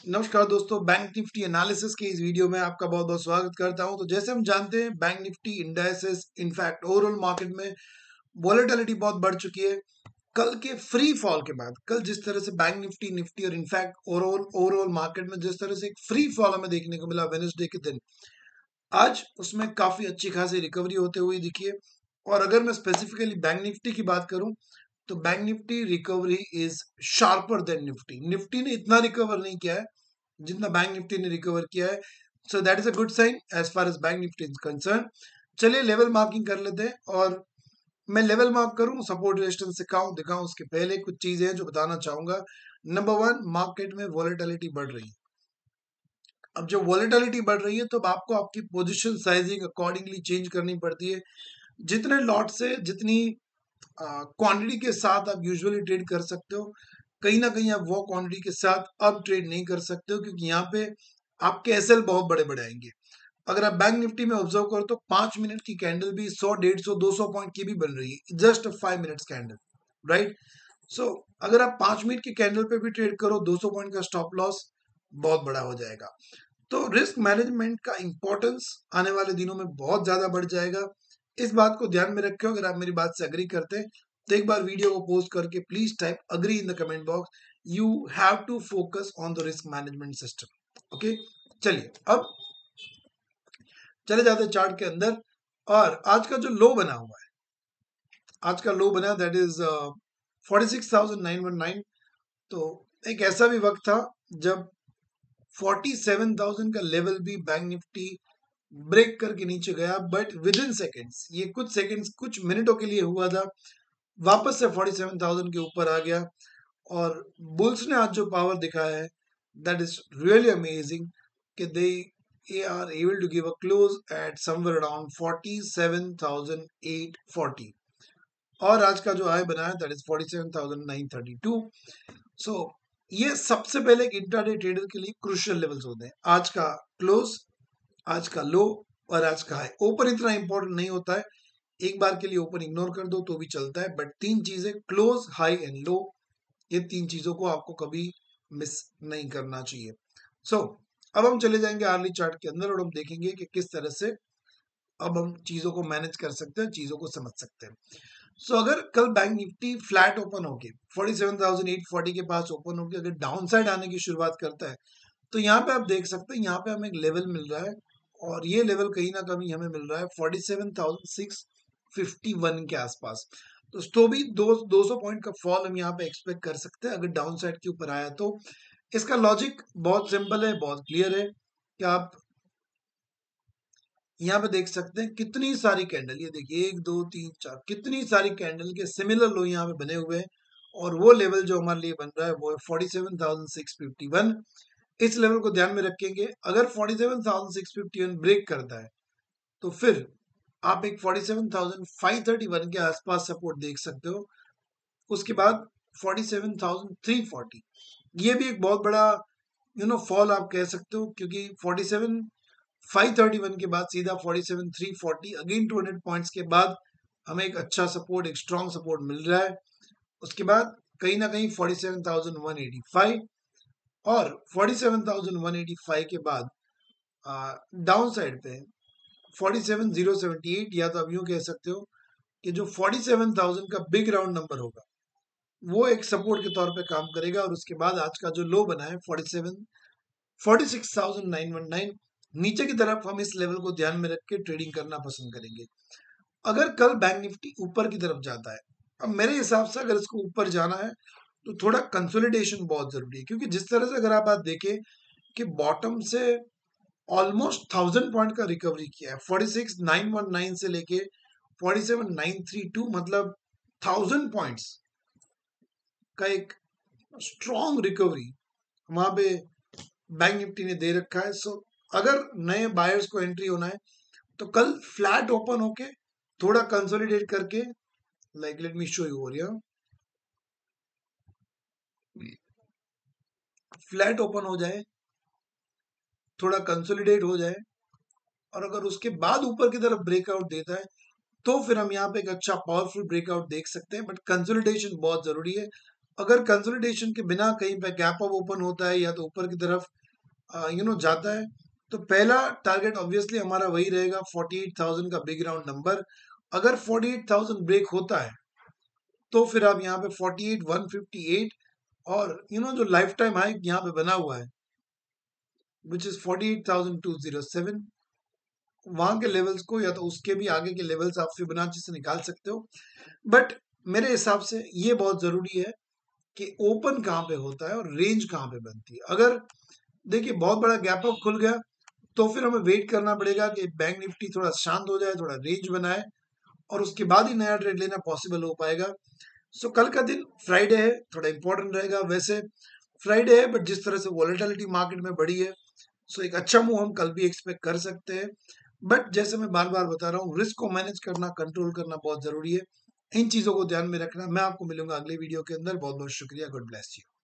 नमस्कार दोस्तों, bank Nifty analysis के इस वीडियो में आपका बहुत बहुत स्वागत करता हूं। तो जैसे हम जानते हैं, bank Nifty indices in fact overall market में वॉलेटिलिटी बहुत बढ़ चुकी है। कल के फ्री फॉल के बाद, कल जिस तरह से बैंक निफ्टी निफ्टी और इनफैक्ट ओवरऑल मार्केट में जिस तरह से एक फ्री फॉल हमें देखने को मिला वेडनेसडे के दिन, आज उसमें काफी अच्छी खासी रिकवरी होते हुए दिखी है। और अगर मैं स्पेसिफिकली बैंक निफ्टी की बात करूं, तो bank nifty recovery is sharper than nifty. Nifty ने इतना रिकवर नहीं किया है जितना बैंक निफ्टी ने रिकवर किया है। So that is a good sign as far as bank nifty is concern. चलिए लेवल मार्किंग कर लेते हैं, और मैं लेवल मार्क करूं, सपोर्ट रेजिस्टेंस दिखाऊं उसके पहले कुछ चीजें हैं जो बताना चाहूंगा। नंबर वन, मार्केट में वॉलेटिलिटी बढ़ रही है। अब जब वॉलेटिलिटी बढ़ रही है तो अब आपको आपकी पोजीशन साइजिंग अकॉर्डिंगली चेंज करनी पड़ती है। जितने लॉट से जितनी क्वांटिटी के साथ आप यूजुअली ट्रेड कर सकते हो, कहीं ना कहीं आप वो क्वांटिटी के साथ अब ट्रेड नहीं कर सकते हो, क्योंकि यहाँ पे आपके एसएल बहुत बड़े बड़े आएंगे। अगर आप बैंक निफ्टी में ऑब्जर्व करो तो 5 मिनट की कैंडल भी 100, 150, 200 पॉइंट की भी बन रही है, जस्ट 5 मिनट्स कैंडल, राइट। सो अगर आप 5 मिनट की कैंडल पे भी ट्रेड करो, 200 पॉइंट का स्टॉप लॉस बहुत बड़ा हो जाएगा। तो रिस्क मैनेजमेंट का इंपॉर्टेंस आने वाले दिनों में बहुत ज्यादा बढ़ जाएगा। इस बात को ध्यान में रखियो। अगर आप मेरी बात से अग्री करते हैं तो एक बार वीडियो को पोस्ट करके please type agree in the comment box. You have to focus on the risk management system. Okay, चलिए अब चले जाते हैं चार्ट के अंदर। और आज का जो लो बना हुआ है, आज का लो बना दैट इज 46,919। तो एक ऐसा भी वक्त था जब 47,000 का लेवल भी बैंक निफ्टी ब्रेक करके नीचे गया, बट विद इन सेकेंड्स, ये कुछ सेकेंड्स कुछ मिनटों के लिए हुआ था, वापस से 47,000 के ऊपर आ गया। और बुल्स ने आज जो पावर दिखाया है, दैट इज रियली अमेजिंग, कि they are able to give a close at somewhere around 47,840। और आज का जो हाई बना है दैट इज 47,932। सो ये सबसे पहले एक इंट्राडे ट्रेडर के लिए क्रूशियल लेवल्स होते हैं। आज का क्लोज, आज का लो और आज का हाई। ओपन इतना इंपॉर्टेंट नहीं होता है, एक बार के लिए ओपन इग्नोर कर दो तो भी चलता है, बट तीन चीजें क्लोज, हाई एंड लो, ये तीन चीजों को आपको कभी मिस नहीं करना चाहिए। सो अब हम चले जाएंगे आर्ली चार्ट के अंदर और हम देखेंगे कि किस तरह से अब हम चीजों को मैनेज कर सकते हैं, चीजों को समझ सकते हैं। सो अगर कल बैंक निफ्टी फ्लैट ओपन होके 47,840 के पास ओपन होके अगर डाउन साइड आने की शुरुआत करता है, तो यहाँ पे आप देख सकते हैं, यहाँ पे हमें एक लेवल मिल रहा है, और ये लेवल कहीं ना कहीं हमें मिल रहा है 47,651 के आसपास। तो भी 200 पॉइंट का फॉल हम यहाँ पे एक्सपेक्ट कर सकते हैं अगर डाउन साइड के ऊपर आया तो। इसका लॉजिक बहुत सिंपल है, बहुत क्लियर है, कि आप यहाँ पे देख सकते हैं कितनी सारी कैंडल, ये देखिए 1 2 3 4, कितनी सारी कैंडल के सिमिलर लो यहाँ पे बने हुए हैं। और वो लेवल जो हमारे लिए बन रहा है वो है 47,651। इस लेवल को ध्यान में रखेंगे। अगर 47,651 ब्रेक करता है तो फिर आप एक 47,531 के आसपास सपोर्ट देख सकते हो। उसके बाद 47,340, ये भी एक बहुत बड़ा फॉल आप कह सकते हो, क्योंकि 47,531 के बाद सीधा 47,340, अगेन 200 पॉइंट्स के बाद हमें एक अच्छा सपोर्ट, एक स्ट्रॉन्ग सपोर्ट मिल रहा है। उसके बाद कहीं ना कहीं 47,185, और 47,185 के बाद डाउन साइड पे 47,078, या तो आप यूं कह सकते हो कि जो 47,000 का बिग राउंड नंबर होगा वो एक सपोर्ट के तौर पे काम करेगा। और उसके बाद आज का जो लो बना है 46,919, नीचे की तरफ हम इस लेवल को ध्यान में रख के ट्रेडिंग करना पसंद करेंगे। अगर कल बैंक निफ्टी ऊपर की तरफ जाता है, अब मेरे हिसाब से अगर इसको ऊपर जाना है तो थोड़ा कंसोलिडेशन बहुत जरूरी है, क्योंकि जिस तरह से अगर आप बात देखें कि बॉटम से ऑलमोस्ट 1000 पॉइंट का रिकवरी किया है, 46,919 से लेके 47,932, मतलब 1000 पॉइंट्स का एक स्ट्रॉन्ग रिकवरी वहां पे बैंक निफ्टी ने दे रखा है। सो अगर नए बायर्स को एंट्री होना है तो कल फ्लैट ओपन होके थोड़ा कंसोलिडेट करके, like let me show you over here, flat open हो जाए, थोड़ा कंसोलिडेट हो जाए, और अगर उसके बाद ऊपर की तरफ ब्रेकआउट देता है तो फिर हम यहाँ पे एक अच्छा पावरफुल ब्रेकआउट देख सकते हैं, बट कंसोलिडेशन बहुत जरूरी है। अगर कंसोलिडेशन के बिना कहीं पे गैप अप ओपन होता है या तो ऊपर की तरफ जाता है, तो पहला टारगेट ऑब्वियसली हमारा वही रहेगा 48,000 का बिग राउंड नंबर। अगर 48,000 ब्रेक होता है तो फिर आप यहाँ पे 48,158 और जो लाइफ टाइम हाई यहाँ पे बना हुआ है विच इज 48,207, वहां के लेवल्स को या तो उसके भी आगे के लेवल्स आप फिबोनाची से निकाल सकते हो। बट मेरे हिसाब से ये बहुत जरूरी है कि ओपन कहाँ पे होता है और रेंज कहाँ पे बनती है। अगर देखिए बहुत बड़ा गैप अप खुल गया तो फिर हमें वेट करना पड़ेगा कि बैंक निफ्टी थोड़ा शांत हो जाए, थोड़ा रेंज बनाए, और उसके बाद ही नया ट्रेड लेना पॉसिबल हो पाएगा। सो कल का दिन फ्राइडे है, थोड़ा इंपॉर्टेंट रहेगा। वैसे फ्राइडे है बट जिस तरह से वॉलेटिलिटी मार्केट में बढ़ी है, सो एक अच्छा मूव हम कल भी एक्सपेक्ट कर सकते हैं। बट जैसे मैं बार बार बता रहा हूँ, रिस्क को मैनेज करना, कंट्रोल करना बहुत जरूरी है। इन चीजों को ध्यान में रखना। मैं आपको मिलूंगा अगले वीडियो के अंदर। बहुत बहुत शुक्रिया। God bless you.